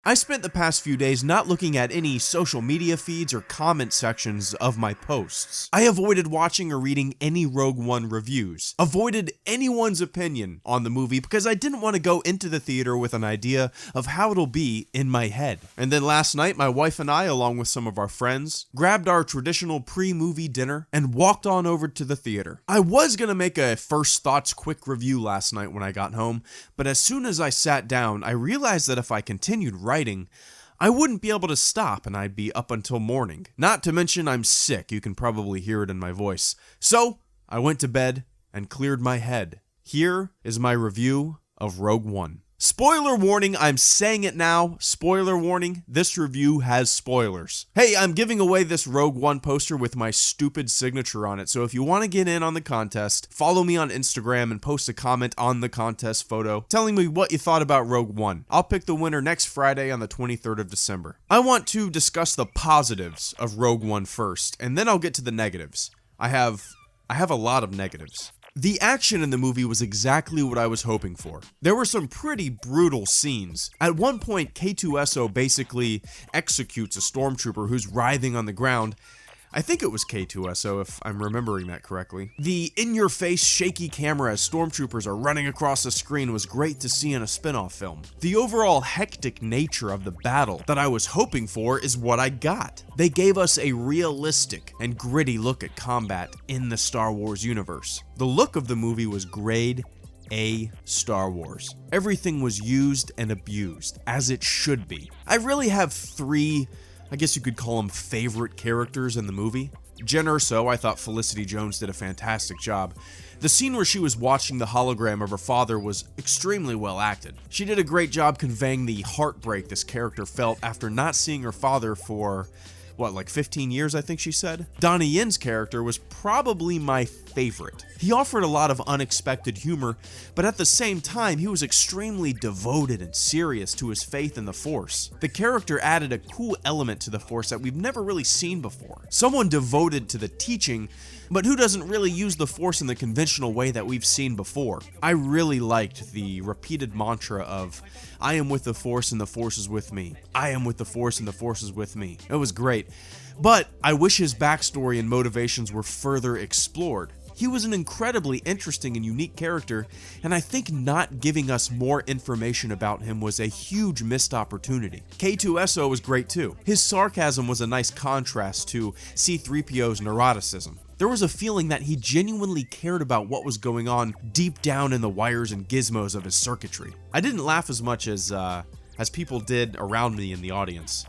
I spent the past few days not looking at any social media feeds or comment sections of my posts. I avoided watching or reading any Rogue One reviews, avoided anyone's opinion on the movie because I didn't want to go into the theater with an idea of how it'll be in my head. And then last night, my wife and I, along with some of our friends, grabbed our traditional pre-movie dinner and walked on over to the theater. I was going to make a first thoughts quick review last night when I got home, but as soon as I sat down, I realized that if I continued writing, I wouldn't be able to stop and I'd be up until morning. Not to mention I'm sick, you can probably hear it in my voice. So, I went to bed and cleared my head. Here is my review of Rogue One. Spoiler warning, I'm saying it now. Spoiler warning, this review has spoilers. Hey, I'm giving away this Rogue One poster with my stupid signature on it, so if you want to get in on the contest, follow me on Instagram and post a comment on the contest photo telling me what you thought about Rogue One. I'll pick the winner next Friday on the 23rd of December. I want to discuss the positives of Rogue One first, and then I'll get to the negatives. I have a lot of negatives. The action in the movie was exactly what I was hoping for. There were some pretty brutal scenes. At one point, K2SO basically executes a stormtrooper who's writhing on the ground. I think it was K2SO, if I'm remembering that correctly. The in-your-face shaky camera as stormtroopers are running across the screen was great to see in a spin-off film. The overall hectic nature of the battle that I was hoping for is what I got. They gave us a realistic and gritty look at combat in the Star Wars universe. The look of the movie was grade A Star Wars. Everything was used and abused, as it should be. I really have three, I guess you could call them favorite characters in the movie. Jen Erso, I thought Felicity Jones did a fantastic job. The scene where she was watching the hologram of her father was extremely well acted. She did a great job conveying the heartbreak this character felt after not seeing her father for, like 15 years, I think she said? Donnie Yen's character was probably my favorite. He offered a lot of unexpected humor, but at the same time, he was extremely devoted and serious to his faith in the Force. The character added a cool element to the Force that we've never really seen before. Someone devoted to the teaching, but who doesn't really use the Force in the conventional way that we've seen before. I really liked the repeated mantra of, I am with the Force and the Force is with me. I am with the Force and the Force is with me. It was great. But I wish his backstory and motivations were further explored. He was an incredibly interesting and unique character, and I think not giving us more information about him was a huge missed opportunity. K2SO was great too. His sarcasm was a nice contrast to C-3PO's neuroticism. There was a feeling that he genuinely cared about what was going on deep down in the wires and gizmos of his circuitry. I didn't laugh as much as people did around me in the audience.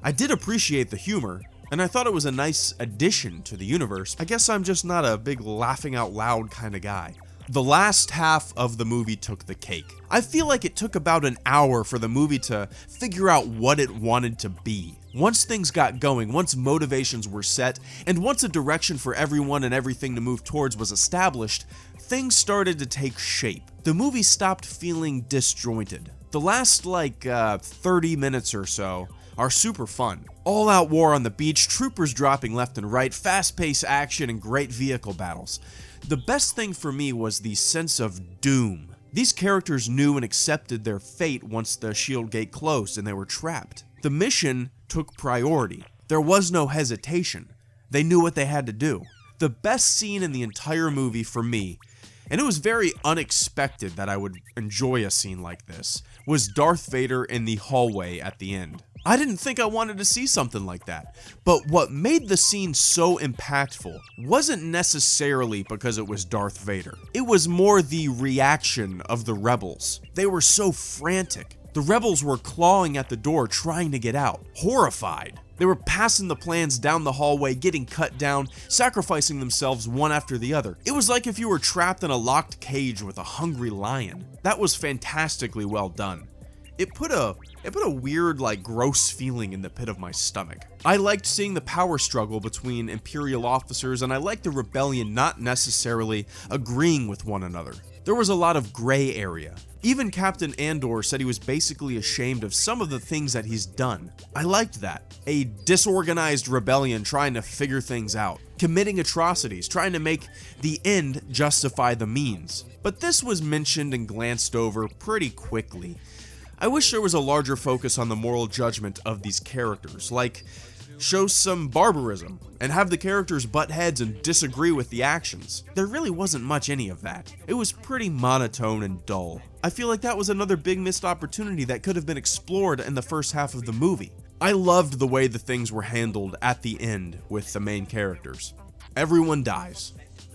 I did appreciate the humor, and I thought it was a nice addition to the universe. I guess I'm just not a big laughing out loud kind of guy. The last half of the movie took the cake. I feel like it took about an hour for the movie to figure out what it wanted to be. Once things got going, once motivations were set, and once a direction for everyone and everything to move towards was established, things started to take shape. The movie stopped feeling disjointed. The last 30 minutes or so are super fun. All-out war on the beach, troopers dropping left and right, fast-paced action, and great vehicle battles. The best thing for me was the sense of doom. These characters knew and accepted their fate once the shield gate closed and they were trapped. The mission took priority. There was no hesitation. They knew what they had to do. The best scene in the entire movie for me, and it was very unexpected that I would enjoy a scene like this, was Darth Vader in the hallway at the end. I didn't think I wanted to see something like that, but what made the scene so impactful wasn't necessarily because it was Darth Vader. It was more the reaction of the rebels. They were so frantic. The rebels were clawing at the door trying to get out, horrified. They were passing the plans down the hallway, getting cut down, sacrificing themselves one after the other. It was like if you were trapped in a locked cage with a hungry lion. That was fantastically well done. It put a weird, gross feeling in the pit of my stomach. I liked seeing the power struggle between Imperial officers, and I liked the rebellion not necessarily agreeing with one another. There was a lot of gray area. Even Captain Andor said he was basically ashamed of some of the things that he's done. I liked that. A disorganized rebellion trying to figure things out, committing atrocities, trying to make the end justify the means. But this was mentioned and glanced over pretty quickly. I wish there was a larger focus on the moral judgment of these characters, like show some barbarism and have the characters butt heads and disagree with the actions. There really wasn't much any of that. It was pretty monotone and dull. I feel like that was another big missed opportunity that could have been explored in the first half of the movie. I loved the way the things were handled at the end with the main characters. Everyone dies.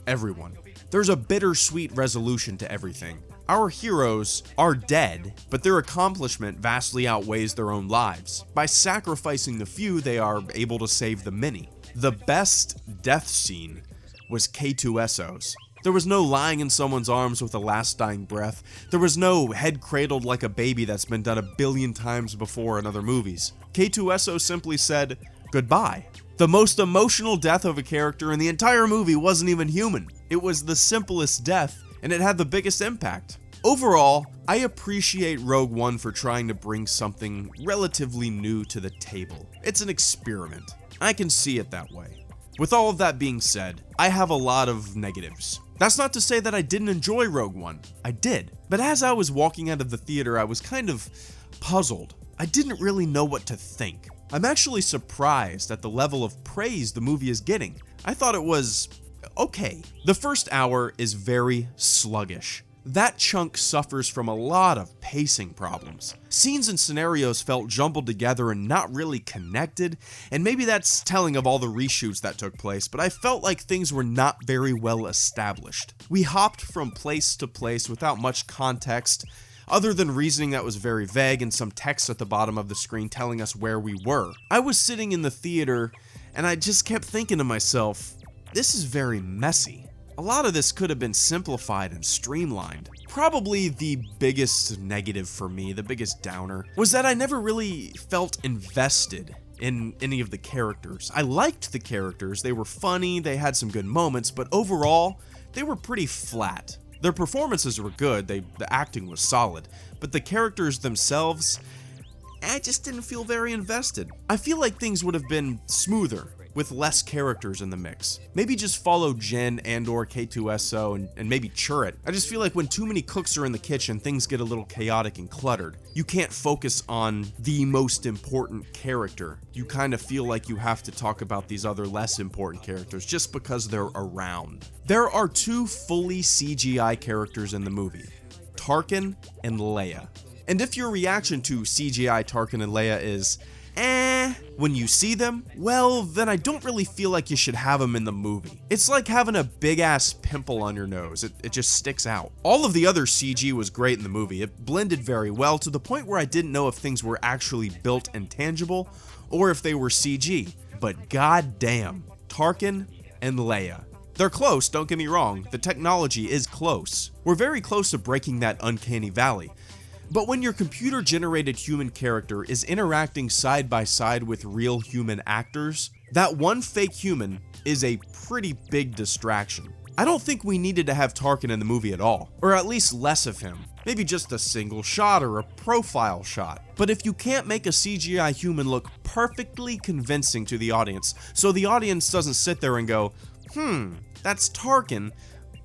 Everyone. There's a bittersweet resolution to everything. Our heroes are dead, but their accomplishment vastly outweighs their own lives. By sacrificing the few, they are able to save the many. The best death scene was K2SO's. There was no lying in someone's arms with a last dying breath. There was no head cradled like a baby that's been done 1 billion times before in other movies. K2SO simply said, goodbye. The most emotional death of a character in the entire movie wasn't even human. It was the simplest death, and it had the biggest impact. Overall, I appreciate Rogue One for trying to bring something relatively new to the table. It's an experiment. I can see it that way. With all of that being said, I have a lot of negatives. That's not to say that I didn't enjoy Rogue One. I did. But as I was walking out of the theater, I was kind of puzzled. I didn't really know what to think. I'm actually surprised at the level of praise the movie is getting. I thought it was okay. The first hour is very sluggish. That chunk suffers from a lot of pacing problems. Scenes and scenarios felt jumbled together and not really connected, and maybe that's telling of all the reshoots that took place, but I felt like things were not very well established. We hopped from place to place without much context, other than reasoning that was very vague and some text at the bottom of the screen telling us where we were. I was sitting in the theater, and I just kept thinking to myself, this is very messy. A lot of this could have been simplified and streamlined. Probably the biggest negative for me, the biggest downer, was that I never really felt invested in any of the characters. I liked the characters, they were funny, they had some good moments, but overall, they were pretty flat. Their performances were good, the acting was solid, but the characters themselves, I just didn't feel very invested. I feel like things would have been smoother with less characters in the mix. Maybe just follow Jin and or K2SO and maybe Churrit. I just feel like when too many cooks are in the kitchen, things get a little chaotic and cluttered. You can't focus on the most important character. You kind of feel like you have to talk about these other less important characters just because they're around. There are 2 fully CGI characters in the movie, Tarkin and Leia. And if your reaction to CGI Tarkin and Leia is, when you see them, well, then I don't really feel like you should have them in the movie. It's like having a big ass pimple on your nose, it just sticks out. All of the other CG was great in the movie, it blended very well to the point where I didn't know if things were actually built and tangible, or if they were CG. But goddamn, Tarkin and Leia. They're close, don't get me wrong, the technology is close. We're very close to breaking that uncanny valley. But when your computer-generated human character is interacting side by side with real human actors, that one fake human is a pretty big distraction. I don't think we needed to have Tarkin in the movie at all, or at least less of him. Maybe just a single shot or a profile shot. But if you can't make a CGI human look perfectly convincing to the audience, so the audience doesn't sit there and go, that's Tarkin,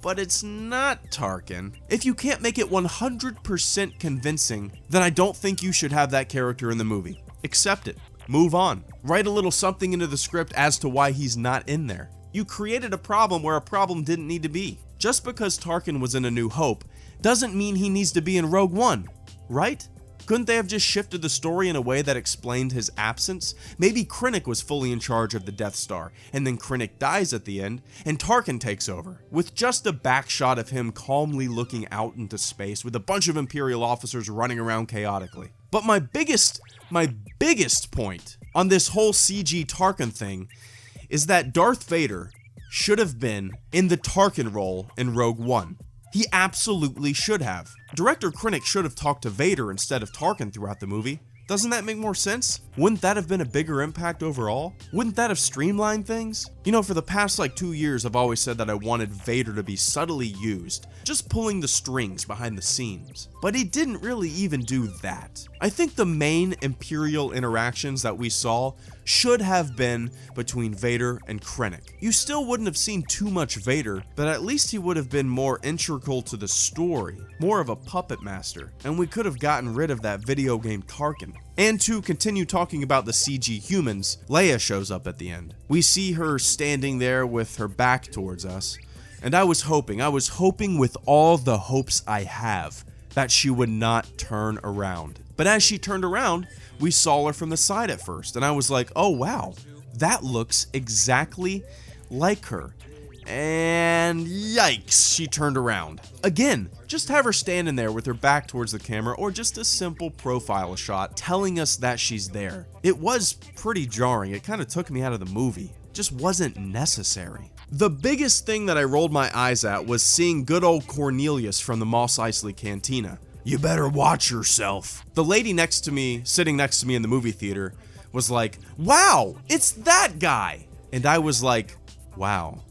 but it's not Tarkin. If you can't make it 100% convincing, then I don't think you should have that character in the movie. Accept it. Move on. Write a little something into the script as to why he's not in there. You created a problem where a problem didn't need to be. Just because Tarkin was in A New Hope doesn't mean he needs to be in Rogue One, right? Couldn't they have just shifted the story in a way that explained his absence? Maybe Krennic was fully in charge of the Death Star, and then Krennic dies at the end, and Tarkin takes over, with just a back shot of him calmly looking out into space with a bunch of Imperial officers running around chaotically. But my biggest point on this whole CG Tarkin thing is that Darth Vader should have been in the Tarkin role in Rogue One. He absolutely should have. Director Krennic should have talked to Vader instead of Tarkin throughout the movie. Doesn't that make more sense? Wouldn't that have been a bigger impact overall? Wouldn't that have streamlined things? You know, for the past 2 years, I've always said that I wanted Vader to be subtly used, just pulling the strings behind the scenes. But he didn't really even do that. I think the main Imperial interactions that we saw should have been between Vader and Krennic. You still wouldn't have seen too much Vader, but at least he would have been more integral to the story, more of a puppet master, and we could have gotten rid of that video game Tarkin. And to continue talking about the CG humans, Leia shows up at the end. We see her standing there with her back towards us, and I was hoping with all the hopes I have that she would not turn around. But as she turned around, we saw her from the side at first, and I was like, oh wow, that looks exactly like her. And yikes, she turned around. Again, just have her standing there with her back towards the camera, or just a simple profile shot telling us that she's there. It was pretty jarring. It kind of took me out of the movie. Just wasn't necessary. The biggest thing that I rolled my eyes at was seeing good old Cornelius from the Mos Eisley Cantina. You better watch yourself. The lady next to me, sitting next to me in the movie theater, was like, wow, it's that guy. And I was like, wow,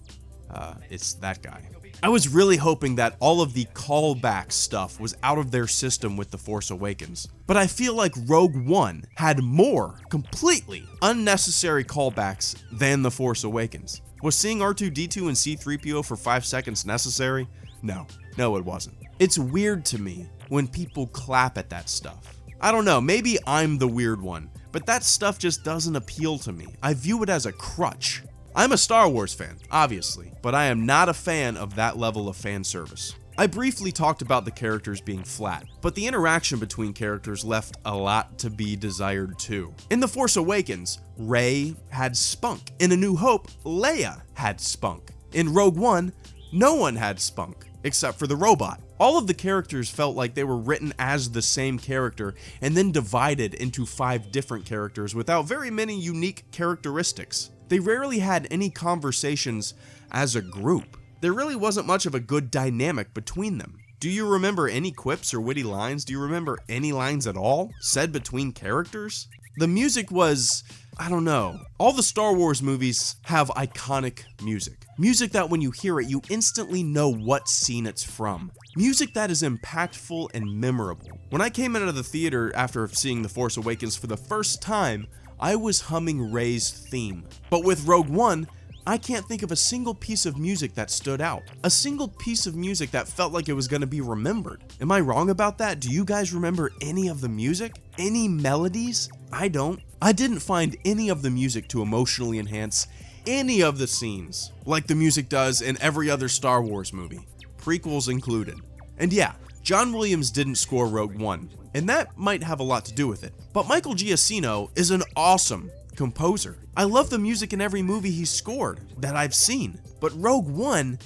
it's that guy. I was really hoping that all of the callback stuff was out of their system with The Force Awakens. But I feel like Rogue One had more completely unnecessary callbacks than The Force Awakens. Was seeing R2-D2 and C-3PO for 5 seconds necessary? No, it wasn't. It's weird to me when people clap at that stuff. I don't know, maybe I'm the weird one, but that stuff just doesn't appeal to me. I view it as a crutch. I'm a Star Wars fan, obviously, but I am not a fan of that level of fan service. I briefly talked about the characters being flat, but the interaction between characters left a lot to be desired too. In The Force Awakens, Rey had spunk. In A New Hope, Leia had spunk. In Rogue One, no one had spunk, except for the robot. All of the characters felt like they were written as the same character and then divided into 5 different characters without very many unique characteristics. They rarely had any conversations as a group. There really wasn't much of a good dynamic between them. Do you remember any quips or witty lines? Do you remember any lines at all said between characters? The music was, I don't know. All the Star Wars movies have iconic music. Music that when you hear it, you instantly know what scene it's from. Music that is impactful and memorable. When I came out of the theater after seeing The Force Awakens for the first time, I was humming Rey's theme. But with Rogue One, I can't think of a single piece of music that stood out. A single piece of music that felt like it was going to be remembered. Am I wrong about that? Do you guys remember any of the music? Any melodies? I don't. I didn't find any of the music to emotionally enhance any of the scenes, like the music does in every other Star Wars movie, prequels included. And yeah, John Williams didn't score Rogue One, and that might have a lot to do with it. But Michael Giacchino is an awesome composer. I love the music in every movie he's scored that I've seen, but Rogue One,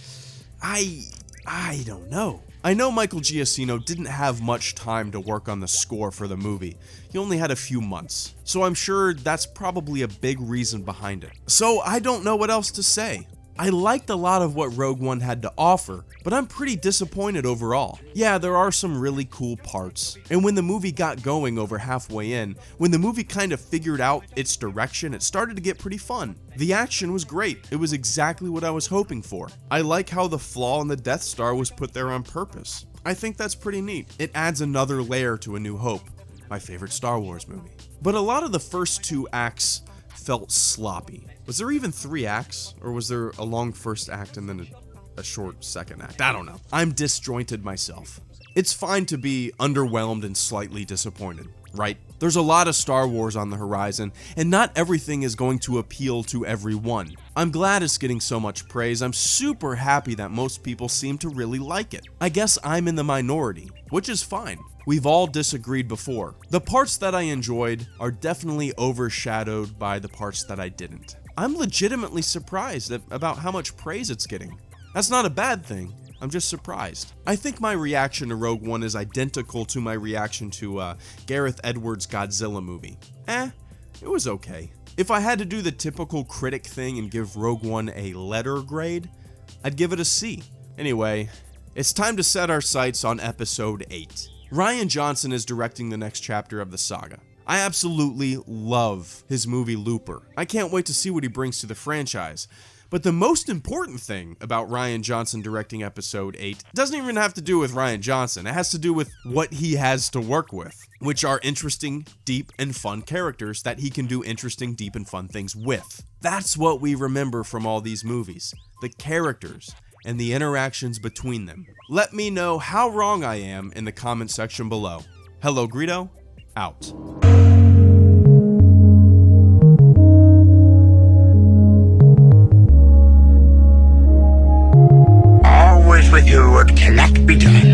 I don't know. I know Michael Giacchino didn't have much time to work on the score for the movie. He only had a few months, so I'm sure that's probably a big reason behind it. So I don't know what else to say. I liked a lot of what Rogue One had to offer, but I'm pretty disappointed overall. Yeah, there are some really cool parts, and when the movie got going over halfway in, when the movie kind of figured out its direction, it started to get pretty fun. The action was great. It was exactly what I was hoping for. I like how the flaw in the Death Star was put there on purpose. I think that's pretty neat. It adds another layer to A New Hope, my favorite Star Wars movie. But a lot of the first 2 acts felt sloppy. Was there even 3 acts, or was there a long first act and then a short second act? I don't know. I'm disjointed myself. It's fine to be underwhelmed and slightly disappointed, right? There's a lot of Star Wars on the horizon, and not everything is going to appeal to everyone. I'm glad it's getting so much praise. I'm super happy that most people seem to really like it. I guess I'm in the minority, which is fine. We've all disagreed before. The parts that I enjoyed are definitely overshadowed by the parts that I didn't. I'm legitimately surprised about how much praise it's getting. That's not a bad thing. I'm just surprised. I think my reaction to Rogue One is identical to my reaction to Gareth Edwards' Godzilla movie. It was okay. If I had to do the typical critic thing and give Rogue One a letter grade, I'd give it a C. Anyway, it's time to set our sights on Episode 8. Rian Johnson is directing the next chapter of the saga. I absolutely love his movie Looper. I can't wait to see what he brings to the franchise. But the most important thing about Rian Johnson directing episode 8 doesn't even have to do with Rian Johnson. It has to do with what he has to work with, which are interesting, deep, and fun characters that he can do interesting, deep, and fun things with. That's what we remember from all these movies, the characters and the interactions between them. Let me know how wrong I am in the comment section below. HelloGreedo, out. With you, it cannot be done.